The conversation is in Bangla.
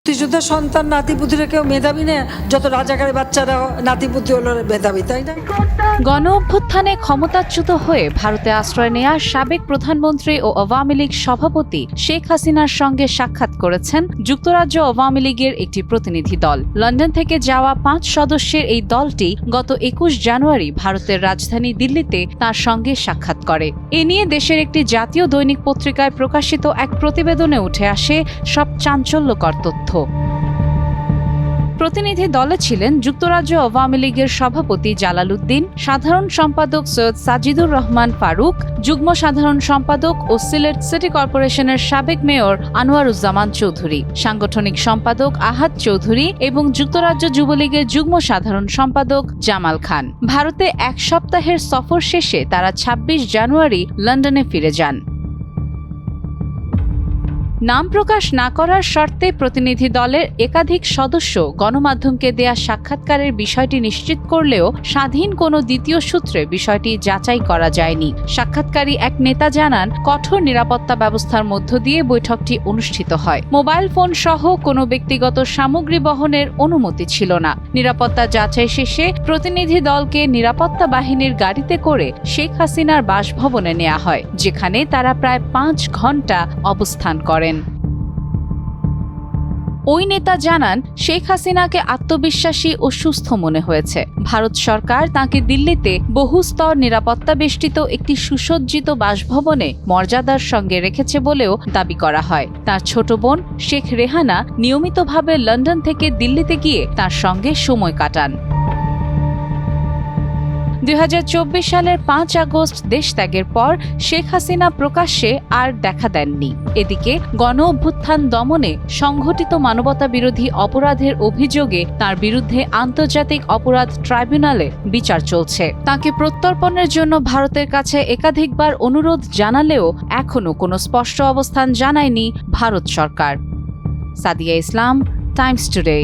মুক্তিযোদ্ধার সন্তান নাতিপুতিরা কেউ মেধাবী না, যত রাজাকারের বাচ্চারা নাতিপুতি হলো মেধাবী, তাই না? গণ অভ্যুত্থানে ক্ষমতাচ্যুত হয়ে ভারতে আশ্রয় নেয়া সাবেক প্রধানমন্ত্রী ও আওয়ামী লীগ সভাপতি শেখ হাসিনার সঙ্গে সাক্ষাৎ করেছেন যুক্তরাজ্য আওয়ামী লীগের একটি প্রতিনিধি দল। লন্ডন থেকে যাওয়া 5 সদস্যের এই দলটি গত 21 জানুয়ারি ভারতের রাজধানী দিল্লিতে তার সঙ্গে সাক্ষাৎ করে। এ নিয়ে দেশের একটি জাতীয় দৈনিক পত্রিকায় প্রকাশিত এক প্রতিবেদনে উঠে আসে সব চাঞ্চল্যকর তথ্য। প্রতিনিধি দলে ছিলেন যুক্তরাজ্য আওয়ামী লীগের সভাপতি জালাল উদ্দিন, সাধারণ সম্পাদক সৈয়দ সাজিদুর রহমান ফারুক, যুগ্ম সাধারণ সম্পাদক ও সিলেট সিটি কর্পোরেশনের সাবেক মেয়র আনোয়ারুজ্জামান চৌধুরী, সাংগঠনিক সম্পাদক আহাদ চৌধুরী এবং যুক্তরাজ্য যুবলীগের যুগ্ম সাধারণ সম্পাদক জামাল খান। ভারতে এক সপ্তাহের সফর শেষে তারা 26 জানুয়ারি লন্ডনে ফিরে যান। নাম প্রকাশ না করার শর্তে প্রতিনিধি দলের একাধিক সদস্য গণমাধ্যমকে দেয়া সাক্ষাৎকারের বিষয়টি নিশ্চিত করলেও স্বাধীন কোনো দ্বিতীয় সূত্রে বিষয়টি যাচাই করা যায়নি। সাক্ষাৎকারী এক নেতা জানান, কঠোর নিরাপত্তা ব্যবস্থার মধ্য দিয়ে বৈঠকটি অনুষ্ঠিত হয়। মোবাইল ফোন সহ কোনো ব্যক্তিগত সামগ্রী বহনের অনুমতি ছিল না। নিরাপত্তা যাচাই শেষে প্রতিনিধি দলকে নিরাপত্তা বাহিনীর গাড়িতে করে শেখ হাসিনার বাসভবনে নেওয়া হয়, যেখানে তারা প্রায় 5 ঘণ্টা অবস্থান করেন। ওই নেতা জানান, শেখ হাসিনাকে আত্মবিশ্বাসী ও সুস্থ মনে হয়েছে। ভারত সরকার তাঁকে দিল্লিতে বহুস্তর নিরাপত্তা বেষ্টিত একটি সুসজ্জিত বাসভবনে মর্যাদার সঙ্গে রেখেছে বলেও দাবি করা হয়। তার ছোট বোন শেখ রেহানা নিয়মিতভাবে লন্ডন থেকে দিল্লিতে গিয়ে তার সঙ্গে সময় কাটান। 2024 সালের 5 আগস্ট দেশ ত্যাগের পর শেখ হাসিনা প্রকাশ্যে আর দেখা দেননি। এদিকে গণ অভ্যুত্থান দমনে সংঘটিত মানবতাবিরোধী অপরাধের অভিযোগে তার বিরুদ্ধে আন্তর্জাতিক অপরাধ ট্রাইব্যুনালে বিচার চলছে। তাকে প্রত্যর্পণের জন্য ভারতের কাছে একাধিকবার অনুরোধ জানালেও এখনও কোনো স্পষ্ট অবস্থান জানায়নি ভারত সরকার। সাদিয়া ইসলাম, টাইমস টুডে।